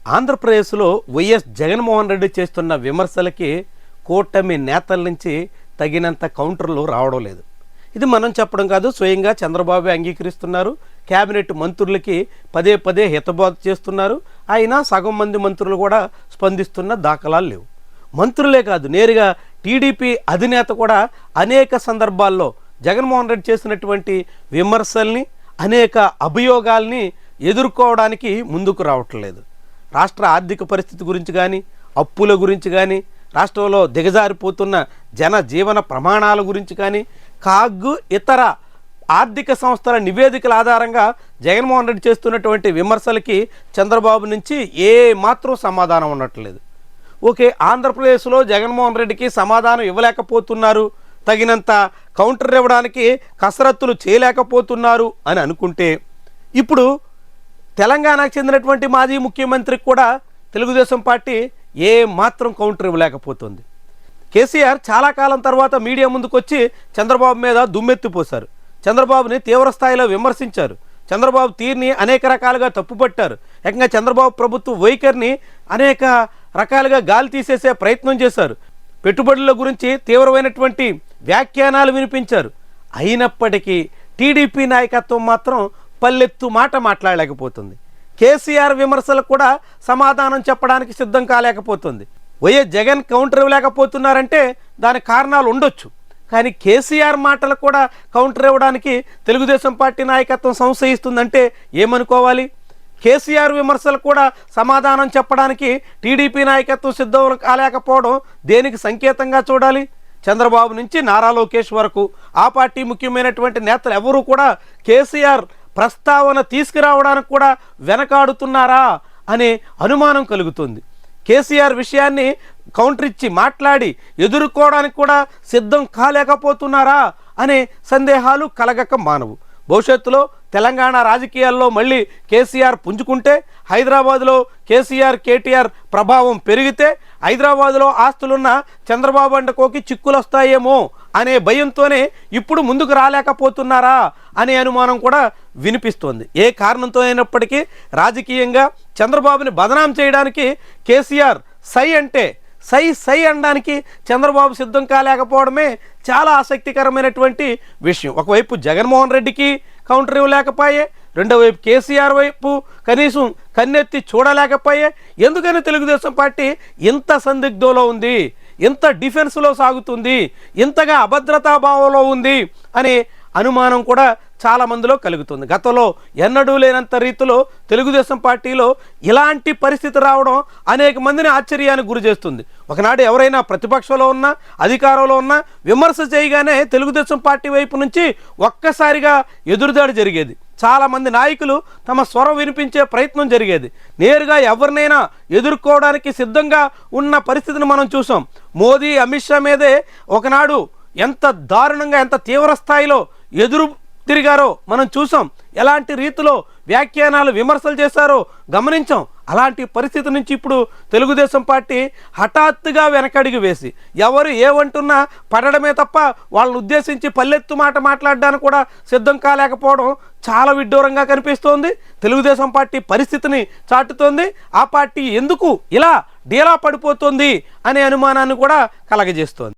ఆంధ్రప్రదేశ్లో వైఎస్ జగన్మోహన్ రెడ్డి చేస్తున్న విమర్శలకి కూటమి నేతల నుంచి తగినంత కౌంటర్లు రావడం లేదు. ఇది మనం చెప్పడం కాదు, స్వయంగా చంద్రబాబు అంగీకరిస్తున్నారు. కేబినెట్ మంత్రులకి పదే పదే హితబోధ చేస్తున్నారు. అయినా సగం మంది మంత్రులు కూడా స్పందిస్తున్న దాఖలాలు లేవు. మంత్రులే కాదు, నేరుగా టీడీపీ అధినేత కూడా అనేక సందర్భాల్లో జగన్మోహన్ రెడ్డి చేసినటువంటి విమర్శల్ని, అనేక అభియోగాల్ని ఎదుర్కోవడానికి ముందుకు రావట్లేదు. రాష్ట్ర ఆర్థిక పరిస్థితి గురించి కానీ, అప్పుల గురించి కానీ, రాష్ట్రంలో దిగజారిపోతున్న జనజీవన ప్రమాణాల గురించి కానీ, కాగ్ ఇతర ఆర్థిక సంస్థల నివేదికల ఆధారంగా జగన్మోహన్ రెడ్డి చేస్తున్నటువంటి విమర్శలకి చంద్రబాబు నుంచి ఏ మాత్రం సమాధానం ఉండట్లేదు. ఓకే, ఆంధ్రప్రదేశ్లో జగన్మోహన్ రెడ్డికి సమాధానం ఇవ్వలేకపోతున్నారు, తగినంత కౌంటర్ ఇవ్వడానికి కసరత్తులు చేయలేకపోతున్నారు అని అనుకుంటే, ఇప్పుడు తెలంగాణకు చెందినటువంటి మాజీ ముఖ్యమంత్రికి కూడా తెలుగుదేశం పార్టీ ఏ మాత్రం కౌంటర్ ఇవ్వలేకపోతుంది. కేసీఆర్ చాలా కాలం తర్వాత మీడియా ముందుకు వచ్చి చంద్రబాబు మీద దుమ్మెత్తిపోశారు. చంద్రబాబుని తీవ్రస్థాయిలో విమర్శించారు. చంద్రబాబు తీరుని అనేక రకాలుగా తప్పుపట్టారు. ఏకంగా చంద్రబాబు ప్రభుత్వ వైఖరిని అనేక రకాలుగా గాలి తీసేసే ప్రయత్నం చేశారు. పెట్టుబడుల గురించి తీవ్రమైనటువంటి వ్యాఖ్యానాలు వినిపించారు. అయినప్పటికీ టీడీపీ నాయకత్వం మాత్రం పల్లెత్తు మాట మాట్లాడలేకపోతుంది. కేసీఆర్ విమర్శలకు కూడా సమాధానం చెప్పడానికి సిద్ధం కాలేకపోతుంది. వైఎస్ జగన్ కౌంటర్ ఇవ్వలేకపోతున్నారంటే దానికి కారణాలు ఉండొచ్చు, కానీ కేసీఆర్ మాటలకు కూడా కౌంటర్ ఇవ్వడానికి తెలుగుదేశం పార్టీ నాయకత్వం సంశయిస్తుందంటే ఏమనుకోవాలి? కేసీఆర్ విమర్శలకు కూడా సమాధానం చెప్పడానికి టీడీపీ నాయకత్వం సిద్ధం కాలేకపోవడం దేనికి సంకేతంగా చూడాలి? చంద్రబాబు నుంచి నారా లోకేష్ వరకు ఆ పార్టీ ముఖ్యమైనటువంటి నేతలు ఎవరూ కూడా కేసీఆర్ ప్రస్తావన తీసుకురావడానికి కూడా వెనకాడుతున్నారా అనే అనుమానం కలుగుతుంది. కేసీఆర్ విషయాన్ని కౌంటర్ ఇచ్చి మాట్లాడి ఎదుర్కోవడానికి కూడా సిద్ధం కాలేకపోతున్నారా అనే సందేహాలు కలగక మానవు. భవిష్యత్తులో తెలంగాణ రాజకీయాల్లో మళ్ళీ కేసీఆర్ పుంజుకుంటే, హైదరాబాదులో కేసీఆర్ కేటీఆర్ ప్రభావం పెరిగితే, హైదరాబాదులో ఆస్తులున్న చంద్రబాబు అండకోకి చిక్కులు వస్తాయేమో అనే భయంతోనే ఇప్పుడు ముందుకు రాలేకపోతున్నారా అనే అనుమానం కూడా వినిపిస్తోంది. ఏ కారణంతో అయినప్పటికీ రాజకీయంగా చంద్రబాబుని బదనాం చేయడానికి కేసీఆర్ సై అంటే సై అనడానికి చంద్రబాబు సిద్ధం కాలేకపోవడమే చాలా ఆసక్తికరమైనటువంటి విషయం. ఒకవైపు జగన్మోహన్ రెడ్డికి కౌంటర్ ఇవ్వలేకపోయే, రెండో వైపు కేసీఆర్ వైపు కనీసం కన్నెత్తి చూడలేకపోయే. ఎందుకని తెలుగుదేశం పార్టీ ఇంత సందిగ్ధంలో ఉంది, ఇంత డిఫెన్స్లో సాగుతుంది, ఇంతగా అభద్రతాభావంలో ఉంది అనే అనుమానం కూడా చాలా మందిలో కలుగుతుంది. గతంలో ఎన్నడూ లేనంత రీతిలో తెలుగుదేశం పార్టీలో ఇలాంటి పరిస్థితి రావడం అనేక మందిని ఆశ్చర్యానికి గురి చేస్తుంది. ఒకనాడు ఎవరైనా ప్రతిపక్షంలో ఉన్నా, అధికారంలో ఉన్నా విమర్శ చేయగానే తెలుగుదేశం పార్టీ వైపు నుంచి ఒక్కసారిగా ఎదురుదాడి జరిగేది. చాలామంది నాయకులు తమ స్వరం వినిపించే ప్రయత్నం జరిగేది. నేరుగా ఎవరినైనా ఎదుర్కోవడానికి సిద్ధంగా ఉన్న పరిస్థితిని మనం చూసాం. మోదీ, అమిత్ షా మీదే ఒకనాడు ఎంత దారుణంగా, ఎంత తీవ్ర స్థాయిలో ఎదురు తిరిగారో మనం చూసాం. ఎలాంటి రీతిలో వ్యాఖ్యానాలు, విమర్శలు చేశారో గమనించాం. అలాంటి పరిస్థితి నుంచి ఇప్పుడు తెలుగుదేశం పార్టీ హఠాత్తుగా వెనకడిగి వేసి ఎవరు ఏమంటున్నా పడడమే తప్ప వాళ్ళని ఉద్దేశించి పల్లెత్తు మాట మాట్లాడడానికి కూడా సిద్ధం కాలేకపోవడం చాలా విడ్డూరంగా కనిపిస్తోంది. తెలుగుదేశం పార్టీ పరిస్థితిని చాటుతోంది. ఆ పార్టీ ఎందుకు ఇలా డీలా పడిపోతుంది అనే అనుమానాన్ని కూడా కలగజేస్తోంది.